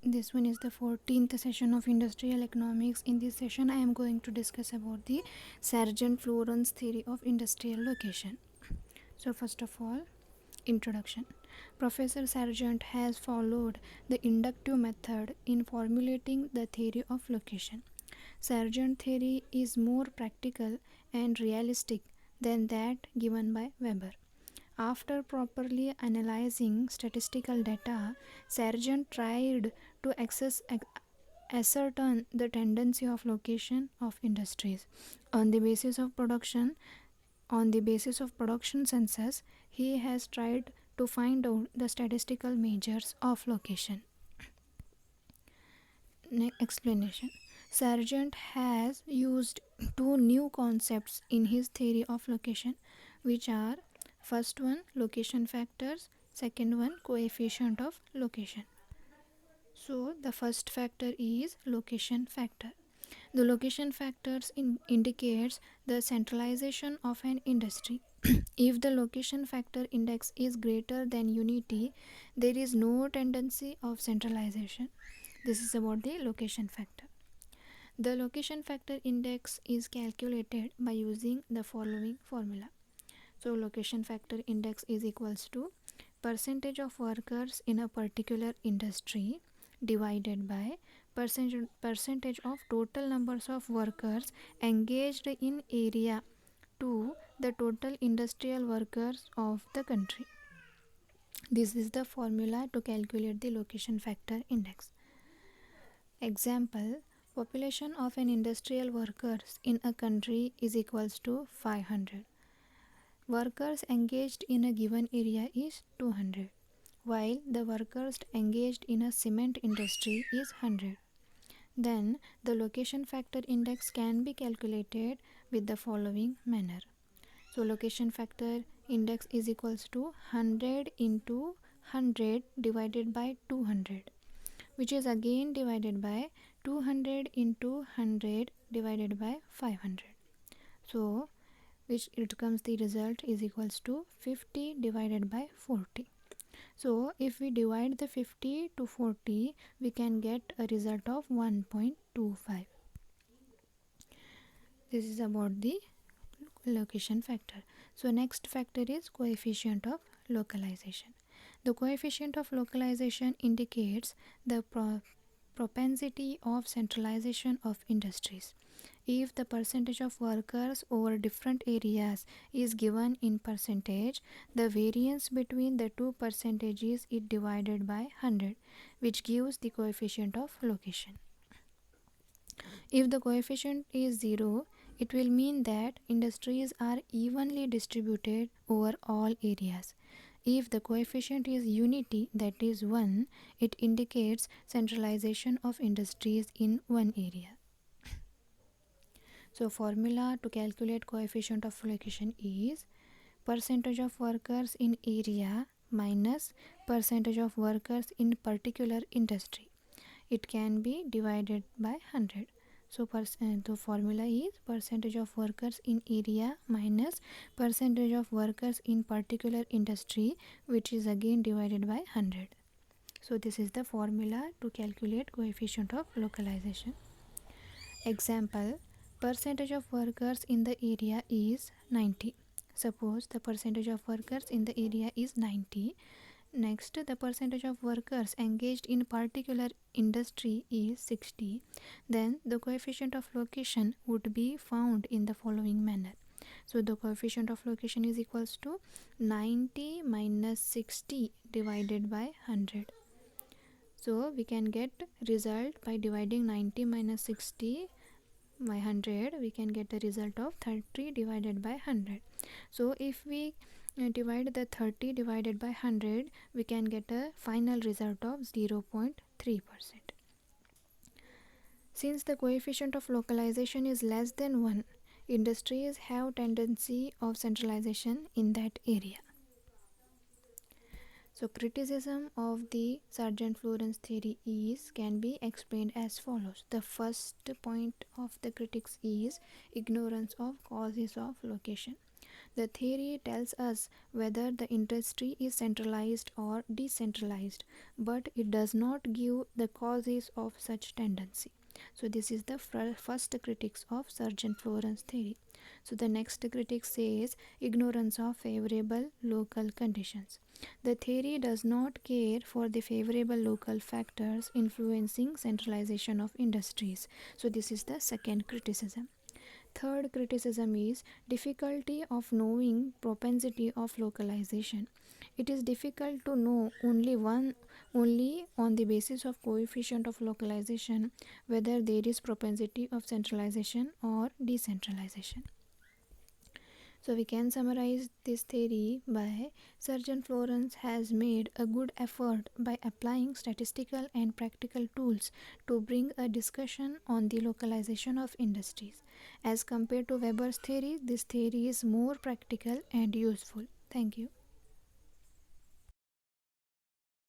This one is the 14th session of industrial economics. In this session I am going to discuss about the Sargent Florance theory of industrial location. So first of all, introduction. Professor Sargent has followed the inductive method in formulating the theory of location. Sargent theory is more practical and realistic than that given by Weber. After properly analyzing statistical data, Sargent tried to ascertain the tendency of location of industries. On the basis of production, on the basis of production census, he has tried to find out the statistical measures of location. Explanation. Sargent has used two new concepts in his theory of location, which are first one location factors, second one coefficient of location. So the first factor is location factor. The location factors indicates the centralization of an industry. If the location factor index is greater than unity, there is no tendency of centralization. This is about the location factor. The location factor index is calculated by using the following formula. So location factor index is equals to percentage of workers in a particular industry divided by percentage of total numbers of workers engaged in area to the total industrial workers of the country. This is the formula to calculate the location factor index. Example, population of an industrial workers in a country is equals to 500. Workers engaged in a given area is 200, while the workers engaged in a cement industry is 100. Then the location factor index can be calculated with the following manner. So location factor index is equals to 100 into 100 divided by 200, which is again divided by 200 into 100 divided by 500. So which it comes the result is equals to 50 divided by 40. So if we divide the 50 to 40, we can get a result of 1.25. This is about the location factor. So next factor is coefficient of localization. The coefficient of localization indicates the propensity of centralization of industries. If the percentage of workers over different areas is given in percentage, the variance between the two percentages is divided by 100, which gives the coefficient of location. If the coefficient is 0, it will mean that industries are evenly distributed over all areas. If the coefficient is unity, that is 1, it indicates centralization of industries in one area. So formula to calculate coefficient of location is percentage of workers in area minus percentage of workers in particular industry. It can be divided by 100. So the formula is percentage of workers in area minus percentage of workers in particular industry, which is again divided by 100. So this is the formula to calculate coefficient of localization. Example, percentage of workers in the area is 90. Suppose the percentage of workers in the area is 90. Next, the percentage of workers engaged in particular industry is 60. Then the coefficient of location would be found in the following manner. So the coefficient of location is equals to 90 minus 60 divided by 100. So we can get result by dividing 90 minus 60 by 100. We can get the result of 30 divided by 100. So if we divide the 30 divided by 100, we can get a final result of 0.3%. Since the coefficient of localization is less than 1, industries have tendency of centralization in that area. So criticism of the Sargent-Florance theory can be explained as follows. The first point of the critics is ignorance of causes of location. The theory tells us whether the industry is centralized or decentralized, but it does not give the causes of such tendency. So this is the first critics of Sergeant Florence theory. So the next critic says ignorance of favorable local conditions. The theory does not care for the favorable local factors influencing centralization of industries. So this is the second criticism. Third criticism is difficulty of knowing propensity of localization. It is difficult to know only on the basis of coefficient of localization whether there is propensity of centralization or decentralization. So we can summarize this theory by Surgeon Florence has made a good effort by applying statistical and practical tools to bring a discussion on the localization of industries. As compared to Weber's theory, this theory is more practical and useful. Thank you.